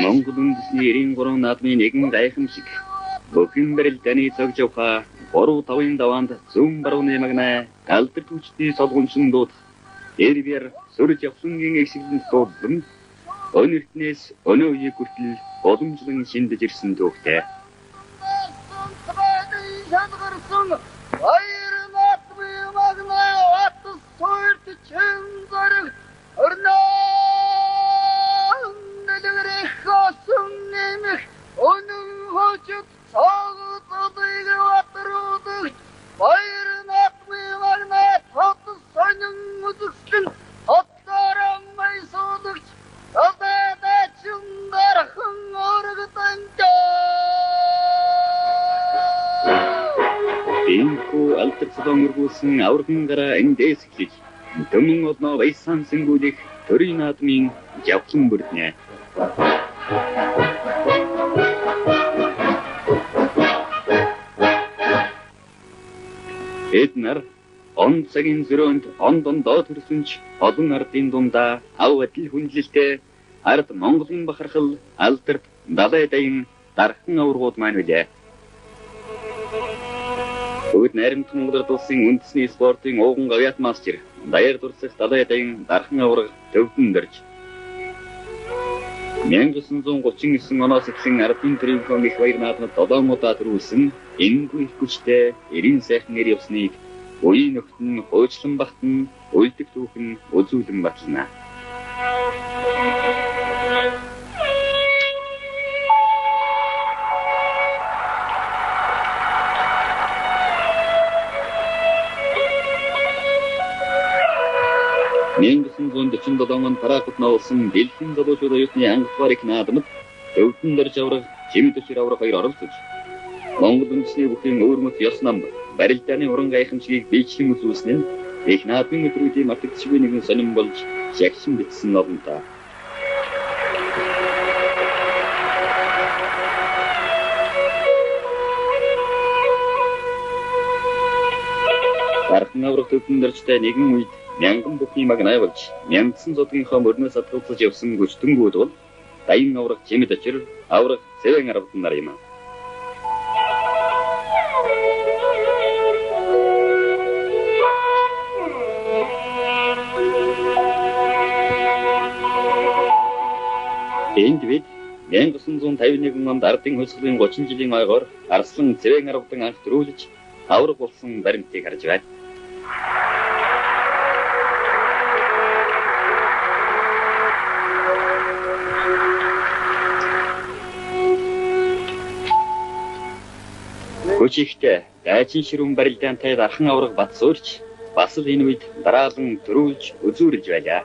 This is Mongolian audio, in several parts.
Монгол үндэсний 93 наадмын нэгэн гайхамшиг бүхэн барилдааны цог жавха 3-5 даваанд зүүн барууны магнаа алдар түвчний солгончин дууд эрвэр сүрж явсангийн эксэлэн дуудан өнөртнээс өнөө үеиг хүртэл боломжлон шиндэж ирсэн дүүхтэй. Өнгөрүүлсэн аврагын гараа эндээс эхлэж төмөн олноо баясан сэнгүүлэх төрийн наадмын явцан бүрднэ. Эднэр он цагийн зөрөөнд ондондоо төрсөнч олон ардын дундаа ав адил хүндлэлтэй ард Монголын бахархал алдарт далай дайн дархан аврагууд маань үлээ. Бүгд найрамд Монголд улсын үндэсний спортын ууган гавьяат мастер даяар дурсах далай дайн дархан авраг төвдөн дөрж 1939 оноос эхлэн ардын трибун их баяр наадмад 7 удаа төрүүлсэн энэгүй их хүчтэй 90 сайхан нэр явсныг үеийн нөхөн хөөчлөн багтан үлдэх түүхэн үзүүлэн батлана. Нэнгсэн 47 онд Парагвайд нуулсан дэлхийн залуучууд оюутны ангидугаар их наадмад өвдөн дөрж авраг чимд өчр авраг хоёр оролцож Монгол үндэсний бүхэн өөрмөц ёс нам барилдааны уран гайхамшигыг биечлэн үзүүлсэн нь их наадмын өдрүүдийн мартагдчихгүй нэгэн сонирн болж шагшин битсэн олонтаа. Дархан авраг төвдөн дөржтэй нэгэн үед мянган бүхний магнаа болж мянган зодгийнхоо мөрнөөс атгалзаж явсан гүчтэнгүүд бол дайн авраг чимэд очир авраг цэвэн аравдан нар юм. Энд бид 1951 онд ардын хөлсгөлийн 30 жилийн ойгоор арслан цэвэн аравдан анх төрүүлж авраг болсон баримтыг харж байна. Хүчигтэй дайчин ширүүн барилдаантай дархан авраг бат суурч бас л энэ үед дараалан төрүүлж үзүүрж байлаа.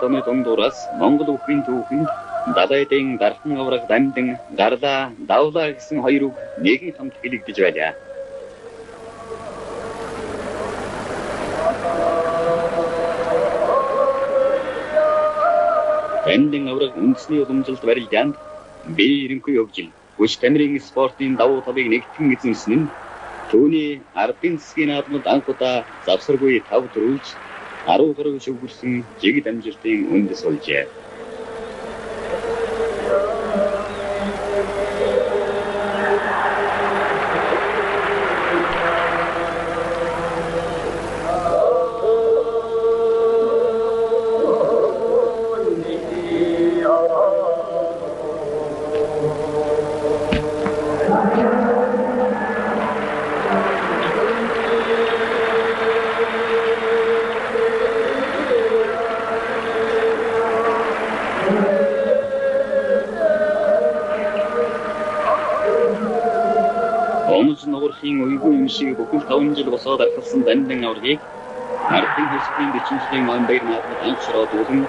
Оны дундуураас Монгол бүхний түүхэнд далай дайн дархан авраг дамдан гарлаа давлаа гэсэн хоёр үг нэгэн хамт хэлэгдэж байлаа. Дамдан авраг үндэсний уламжилт барилдаанд бие эренхүй явж хүч тамирын спортын давуу талыг нэгтгэн эзэмсэн нь түүний ардын засгийн наадмад анх удаа завсаргүй тав төрүүлж 10 гаруй шүгүрсэн жигд амжилтын үндэс болжээ. Онц нуурхийн уйгүй юм шиг бүхэл 5 жил босоод архалсан дандан аврагыг ардын хэсгийн 40 жилийн он баяр наадмад анхшроод үлэн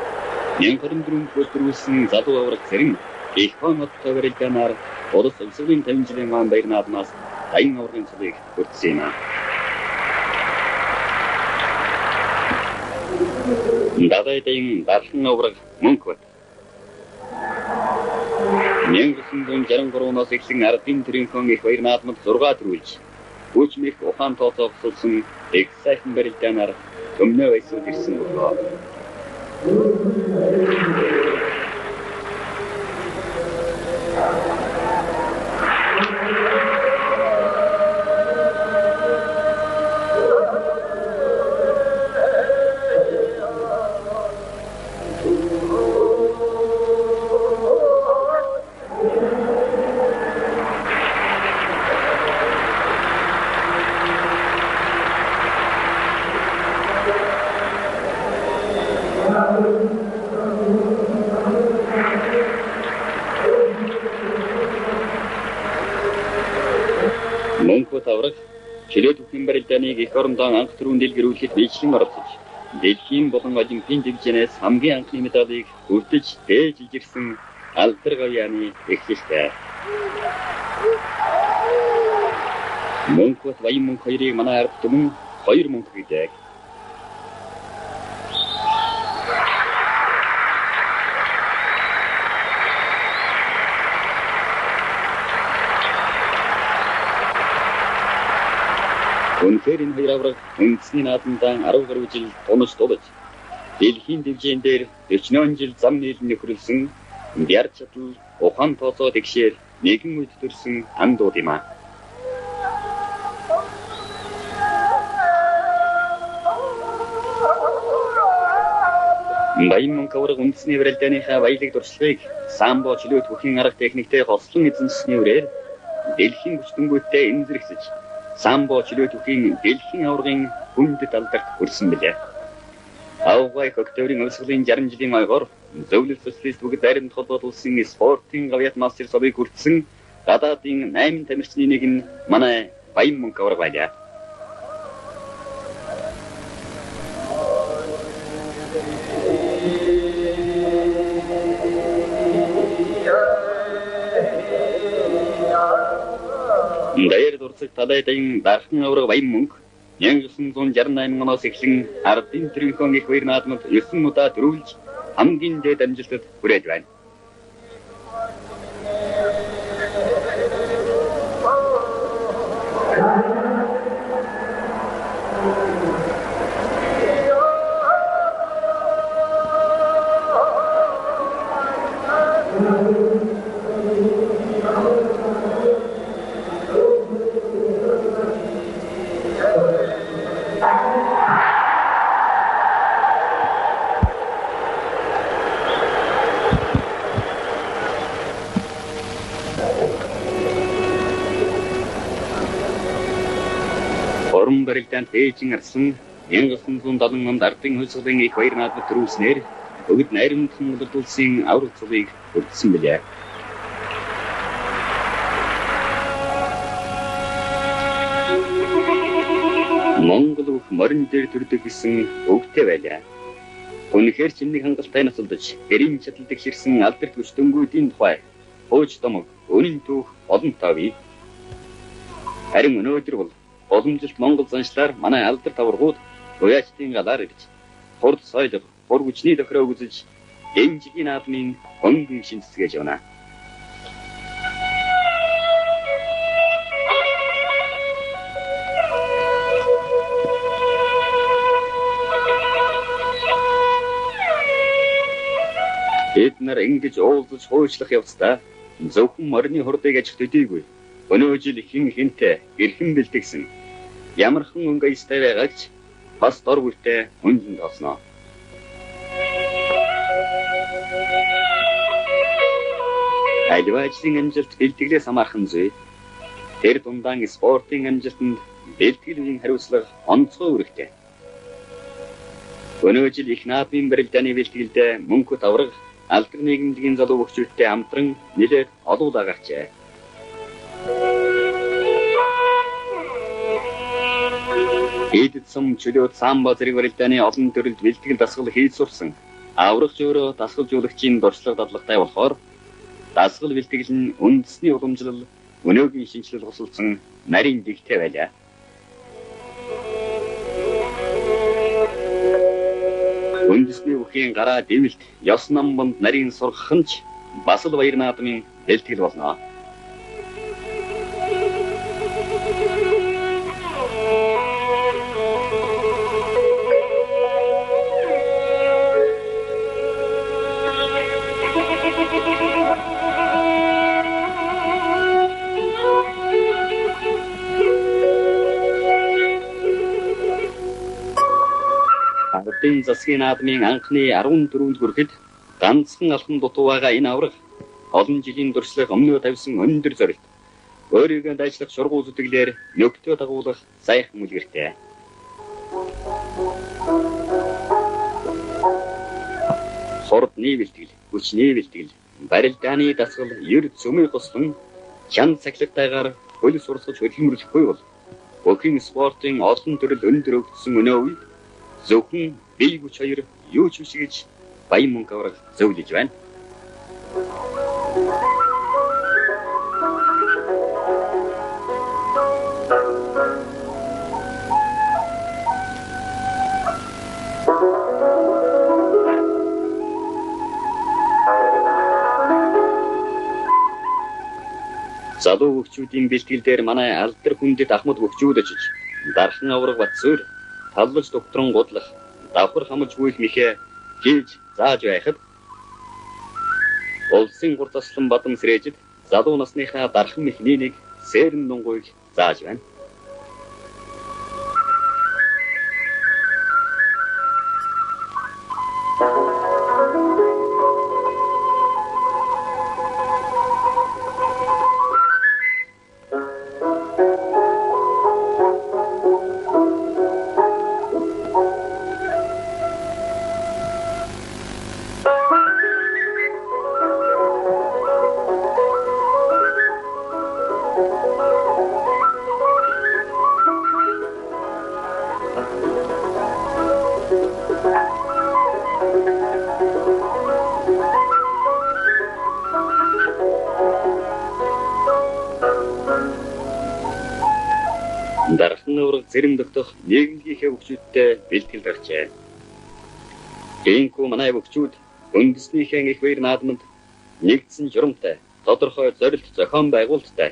1024 өдрүүлсэн залуу авраг зэрэг их хонот тавралганаар улс улсын 50 жилийн он баяр наадмаас аян аврагын цалыг хүртсэн юм. Дадайдын дархан авраг Мөнхбат 1963-оос эхлэн ардын тэрэнхэн их баяр наадмад 6 төрүүлж Үчмэх ухаан тооцоогдсон их сайхан барилдаанаар өмнөө байсууд ирсэн болоо. Мөнхбат авраг чөлөөт бүхэн барилдааныг эх орондоо анх түрүүн дэлгэрүүлэхэд бичлэн оролцож, дэлхийн болон олимпийн хэмжээнээс хамгийн анхны медалийг хүртэж дээж ижирсэн алдар гавьяаны эхлэлтэй. Мөнхбат баян мөнх хоёрыг манай ард түмэн 2 мөнх гэдэг. Үнэхээр энэ хоёр авраг үндэсний наадамдаа 10 гаруй жил тунаж дулаж, дэлхийн дэвжээнд дээр 40 жил зам нийлэн нөхрөлсөн бяр чадал ухаан тооцоо тэгшээр нэгэн үед төрсэн андууд юм аа. Баян мөнх авраг үндэсний барилдааныхаа баялаг дуршлагыг самбо чөлөөт бүхэн арга техниктэй хослон эзэмсэсний үрээр дэлхийн хүчтэнгүүтээ энзэрхсэж самбо чөлөөт бүхийн дэлхийн аврагын хүндэт алдарт хүрсэн билээ. Авгай октябрийн өсгөлийн 60 жилийн ойгоор зөвлөл социалист бүгд байранд холбоод улсын спортын гавьяат мастер совыг хүртсэн гадаадын 8 тамирчны нэг нь манай баян мөнх авраг байлаа. Даяр дурсаг талайдын дархан авраг баян мөнх 1968 оноос эхлэн ардын тэрэнхэн их баяр наадмад 9 удаа төрүүлж хамгийн дээд амжилтад хүрээд байна. Орон барилдаанд ээжин арсан 1970 онд ардын хөлсгөлийн их баяр наадмад төрүүлснээр бүгд найрамдхан удирдуулсан авраг цолыг хүртсэн билээ. Монгол бүх морин дээр төрдөг гэсэн өвгтэй байлаа. Үнэхээр чиний хангалттай насалдаж, гэрийн чадалдаг ширсэн алдарт хүчтэнгүүдийн тухай хууч домог өнийн түүх олон тавь. Харин өнөөдөр бол уламжилт Монгол заншлаар манай алдарт аврагууд уяачдын галаар ирж, хурд соёлог, хур хүчний тохироо үзэж, дэмжигийн наадмын хөнгөн шинцгээж явна. Бид нар ингэж уулзаж хуучлах явцдаа зөвхөн морины хурдыг ажих төдийгүй өнөө жил ихэн хинтээ эрхэм бэлтгэсэн ямархан өнгө аястай байгаач бас дор бүртээ хүнжин тоосноо. Аливаа ажлын амжилт бэлтгэлээс хамаархан зүй. Тэр дундаан спортын амжилтанд бэлтгэлийн хариуцлага онцгой үүрэгтэй. Өнөө жил их наадмын барилдааны бэлтгэлдээ Мөнхбат авраг алдар нийгэмдгийн залуу хөгжүүлэлттэй хамтран нэлээд олуулаа гарчээ. Хийдэд сум чөлөөт самбо зэрэг барилдааны олон төрөлд бэлтгэл дасгал хийж сурсан. Аврагч өөрөө дасгалжуулагчийн дуршлаг дадлагтай болохоор дасгал бэлтгэл нь үндэсний уламжлал, өнөөгийн шинжилэл хосолцсон нарийн дэгтэй байлаа. Үндэсний бүхийн гараа дэвэлт, ёс намбанд нарийн сургах нь ч бас л баяр наадмын бэлтгэл болно. Ардын засгийн наадмын анхны 14-нд хүрэхэд ганцхан алхан дутуу байгаа энэ авраг олон жилийн туршлага өмнөө тавьсан өндөр зорилт. Өөрийгөө дайчлах шургуул зүтгэлээр нөктөө дагуулах сайхан үлгэртэй. Сурдны бэлтгэл, хүчний бэлтгэл, барилдааны дасгал, ер цөмийн хослон чан цахилгатайгаар хөл сурсаж хөдөлмөрлөхгүй бол бүхэн спортын олон төрөл өндөр өгдсөн өнөө үед зөвхөн бие хүч хоёр юу ч биш гэж баян мөнгө авраг зөвлөж байна. Залуу хөгчүүдийн бэлтгэл дээр манай алдар хүндэт Ахмад хөгчүүд очиж дархан авраг батсуур таллаж докторон гудлах давхар хамж гүйх мэхэ хийж зааж байхад улсын гур заслан бадам сэрээжид залуу насныхаа дархан мэхнийг сэрэн дунгуйг зааж байна. Дархан авраг зэрэм догтох нийгэмлэгийнхээ хөгчүүдтэй бэлтгэл гарчээ. Иймгүй манай хөгчүүд үндэснийхээ их баяр наадманд нэгдсэн журамтай, тодорхой зорилт зохион байгуулалттай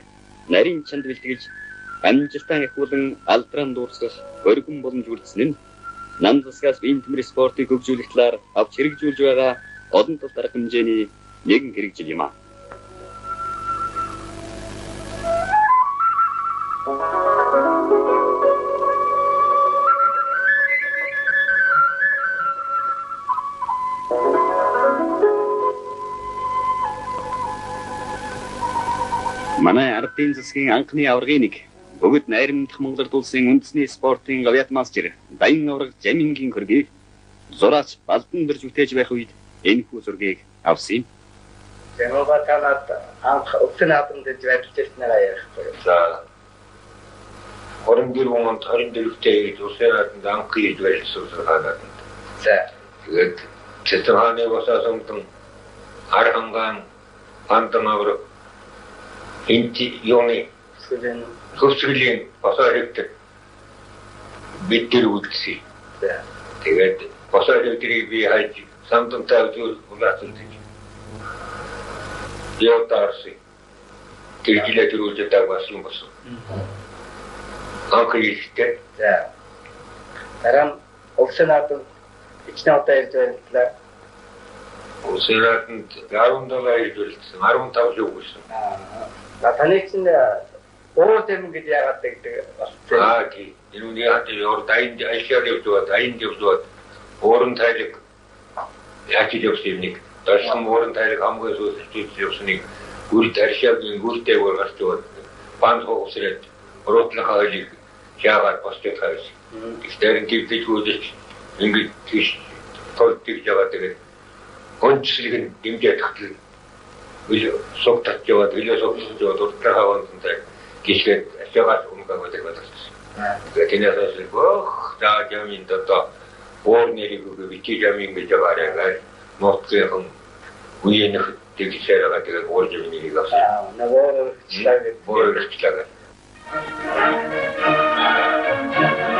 нарийн чанд бэлтгэж амжилтаа ахиулан алдран дуурсгах өргөн боломж үлдсэн нь нам засгаас биеийн тэмрэх спортыг хөгжүүлэх талаар авч хэрэгжүүлж байгаа олон тал дарга хэмжээний нэгэн хэрэгжил юм а. Манай ардын засгийн анхны аврагын нэг бүгд найрамдах Монголд улсын үндэсний спортын авиат мастер Баян авраг Жамингийн хөргийг зураач Балдан дэрж үтээж байх үед энэ хүү зургийг авсан юм. Зэнooba танад анх улсын наадманд ажиллаж ирснээр ярихгүй. За 24 онд 24-т улсын наадманд анх хийж байсан сургаалаад. За тэгээд Чэтрханы босоосомтон Арханган Антон авраг инти юуны хөвсгөлийн босоорогт бид тэр үлдсэн. Тэгээд босоорогтрийг би хайж самтантай үзүүл улаацсан. Яотарси тэржилээ төрүүлж байгаа юм болсон. Анхийхтэй. За. Тарам улсын наадманд ичнээ удаа ирж байлаа. Улсын наадманд 10 доллар ирж байлсан. 15 жил өгсөн. Таны чинь уур тэм гэж яагаад гэдэг байна. Тийм. Энэ яагаад өөр дайнд ашиар явуулаад, дайнд явуулаад уурын тайлэг яаж явуулсан нэг. Дөрсөн уурын тайлэг хамгийн сүүлд явуулсныг гүр таршаагийн гүртэй гарч яваад банд хоосрээд руутлах хайлыг яагаад босч тавьж. Ихтэрэн төвдөж үзэж ингэж тийш толтыг яваад тэгээд гончлыг нь дэмжиж татлаа. Wil sok tatjavad, vilja sok tatjavad, urtahavad, kisket, asjagas umgang, 그래서 다 점인도 또 오늘이고 그 위치 점인 게 저가래가 뭐그냥 위에는 되게 세라가 되게 오점이니까 나고 지나게 뭐를 지나가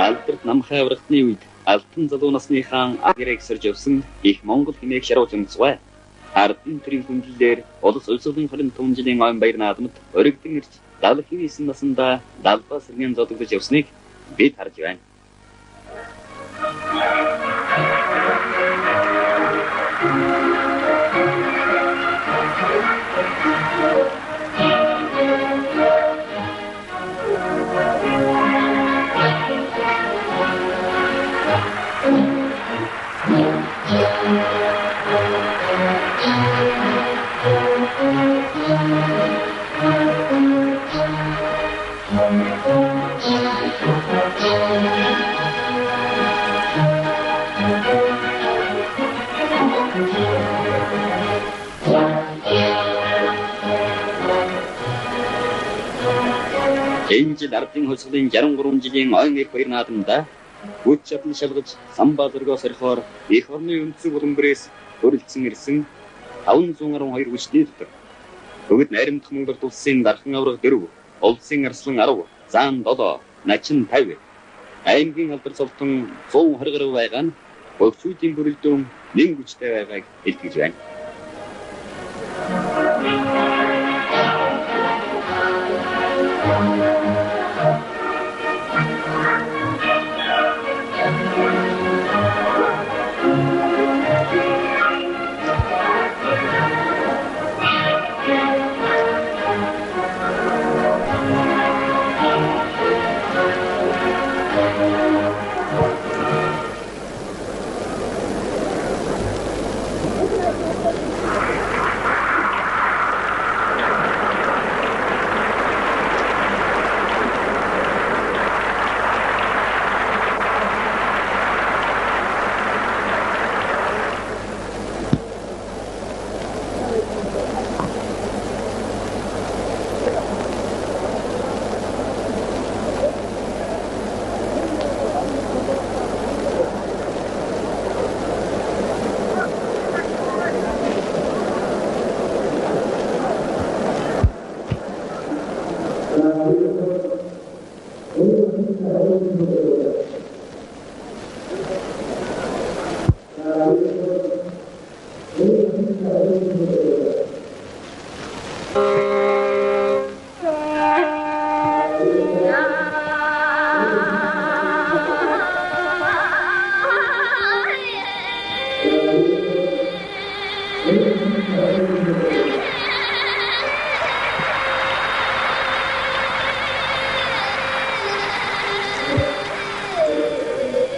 Алдарт намхай аврагтны үед алтан залуу насны хаан Агрыг сэрж явсан их Монгол хэмээх шаруу зэмцвэ. Ардын төрийн хүндлэлээр улс улсын 25 жилийн ойн баяр наадамд өргөдөн ирж 79 наснда далбаа сэргийн зодогдож явсныг бид харж байна. Энжил ардын хөлсгөлийн 63 жилийн ойн их баяр наадамда хүч чадал шалгаж самбаа зөргөөс орхоор их орны үндсэн буланбэрээс хөрөлдсөн ирсэн 512 хүчний дотор бүгд найрамдах Монгол улсын дархан авраг 4, улсын арслан 10, заан 7, начин 50, аймгийн алдар цовтон 120 гаруй байгаа нь богцуудын бүрэлдэхүүн нэн хүчтэй байгааг илтгэж байна.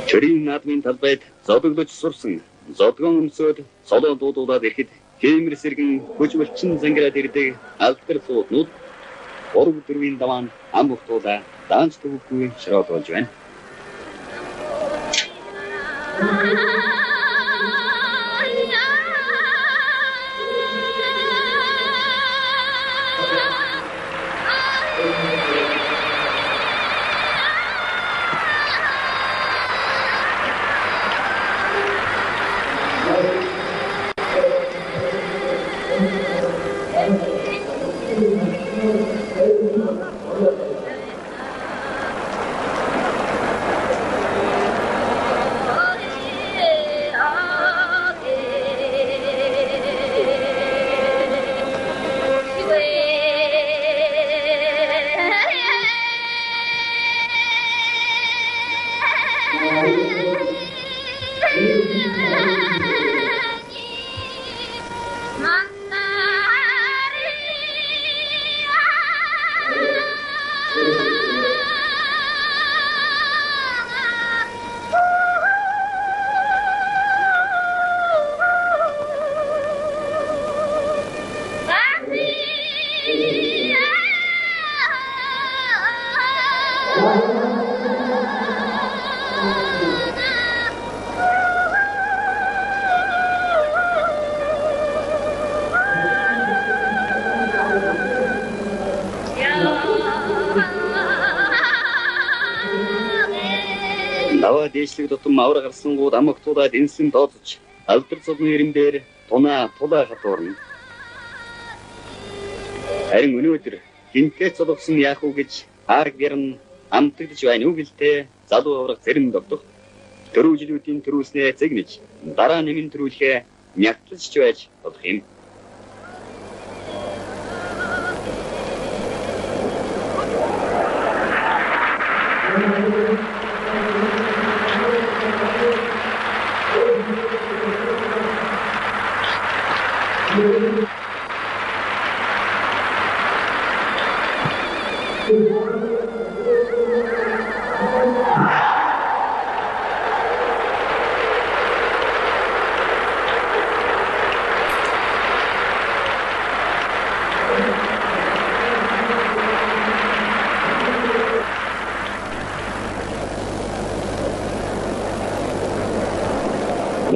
Чөрийн наадмын талбайд зодоглож сурсан зодгон өмсөд солоо дуудуулаад ирэхэд хэмэр сэргэн хөжвөлчин зангираад ирдэг алдар сууднууд 3-4-ийн даваан ам бухтуулаа даанч төвгүй широод болж байна. Лава дээшлэг тутам авраг гарсангууд амгтуудад энсэн дооцож алдар цолны ирэмдээр тулаа хатуурна. Харин өнөөдөр хинтээ цолгосон яах уу гэж аргэрн амтгдж байна уу гэлтэй залуу авраг зэрэн тогтох. Төрүүлжлүүдийн төрүүлснээ цэгнэж дараа нэмэн төрүүлэхээ мятлж байж болох юм.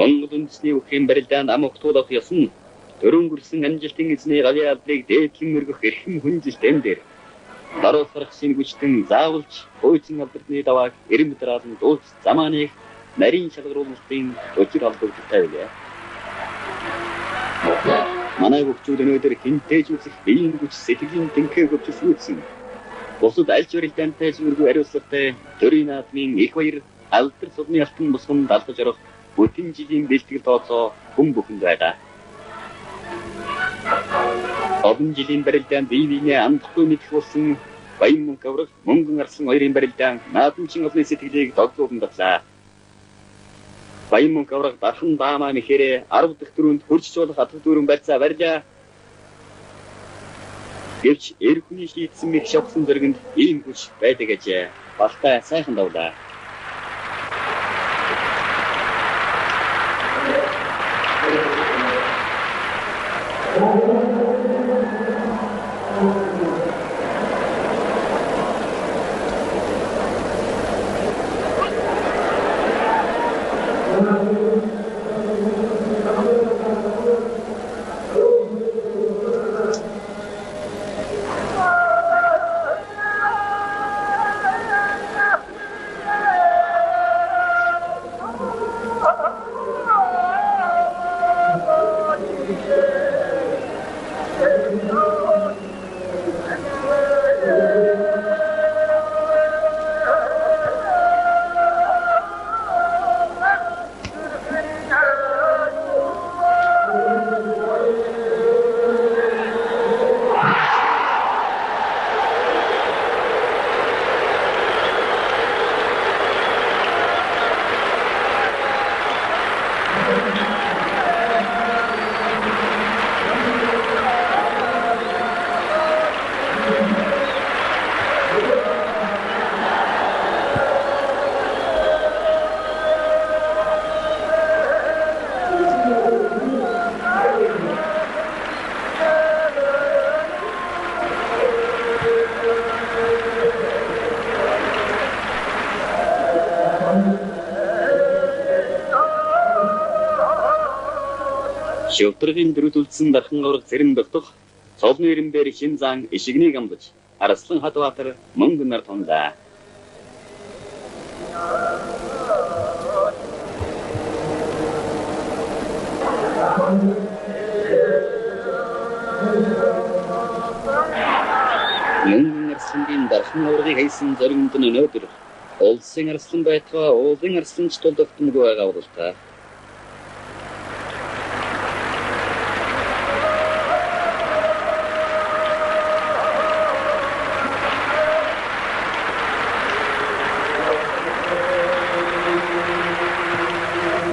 Монгол үндэсний үхэн барилдаанд ам охтуулах ёсон төрөнгөрсөн амжилтын эзний гавьяа алдрыг дээдлэн өргөх эрхэм хүнжилт энэ дээр даруй сарах шинэ хүчтэн заавалж хойцын алдрны давааг эрэм дараалан дуулж замааныг нарийн шалгаруулалтын өчир холбогдолтой байлаа. Манай хөгжүүд өнөөдөр хинтээж үзэх биеийн хүч сэтгэлийн тэнхээ хөгжүүлсэн. Бусад аль ч барилдаантай зүрхүү ариуцлагатай төрийн наадмын их баяр алдар цодны алтан босгон далдаж орох бүтэн жилийн бэлтгэл тооцоо хүн бүхэнд байгаа. Одон жилийн барилдаан бие биенээ амтгүй мэдэх болсон баян мөнгө аврах мөнгөн арслан хоёрын барилдаан наадамчин олон сэтгэлийг догдуулан батлаа. Баян мөнгө аврах дархан даамаа мэхээрээ 10 дахь дөрөнд хурж болох атгад дөрөн барьцаа барьлаа. Гэвч эр хүний шийдсэн мэх шавхсан зэрэгэнд ийм хүч байдаг гэж балтай сайхан давлаа. Шөвтрийн дөрүлдсэн дархан авраг зэрэн догтох цолны ирэмбэр шин зан ишигнийг амдаж Арслан Хатбаатар мөнгө нар тунлаа. Мөнгөн Арслангийн дархан аврагыг хайсан зоригт нь өнөөдөр улсын Арслан байтугай уулын Арсланч тулдагтмгүй байгаа бололтой.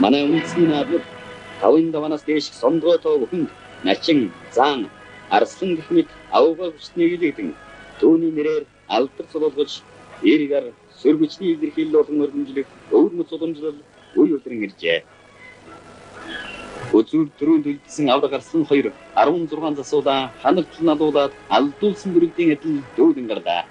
Манай үндэсний наадмууд тавын даванаас дээш сондгоотоо бүхэнд начин, зан, арслан гэх мэт авгаа хүчний илэгдэн түүний нэрээр алдар цололгож эргээр сөргөчний илэрхийлэл болон өргөмжлөх өвөрмөц уламжлал үе өдрөн иржээ. Өцөөр төрөнд үлдсэн авраг арслан 2 16 засуулаа ханагт надуулаад алдуулсан бүрэлдэхүүн адил дөөдөн гарлаа.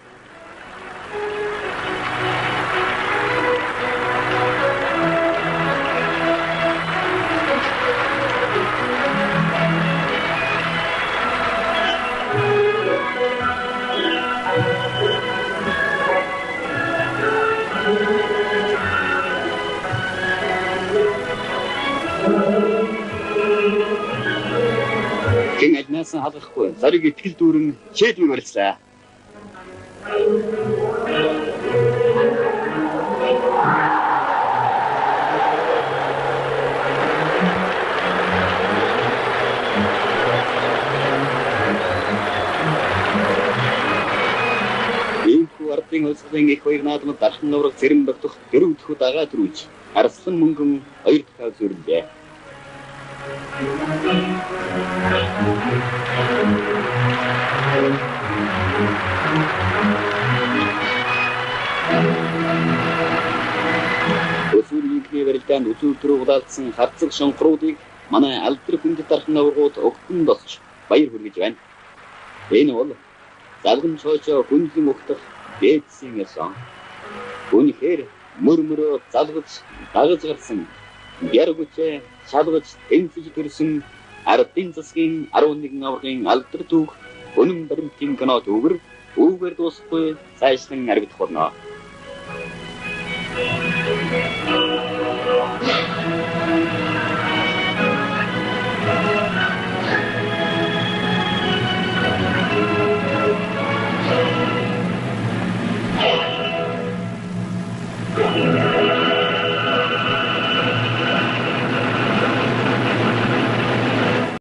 мяасан халахгүй зарыг итгэл дүүрэн чийдвэг барьлаа. Ардын улсын их хоёр наадмад дархан нураг зэрэн богдох дөрөв дэх дагаа төрүүлж Арслан мөнгөн хоёр дахь зөвлөлөө. Өсвөрийн барилдаанд үзүүлбэрөөр удаалсан харцаг шонхруудыг манай алдар хүндэт дархан нургууд огтон босч баяр хүргэж байна. Энэ бол залгам цоочоо хүндлэн өгдөх дээдсийн ясан. Үнэхээр мөрмөрөө залгаж дагаж гарсан гэргүчээ шалгаж тэнцэж төрсөн ардын засгийн 11 аврагын алдар түүх өнөн баримтын кино түүгээр үүгээр дуусахгүй цаашлан аргидах болно.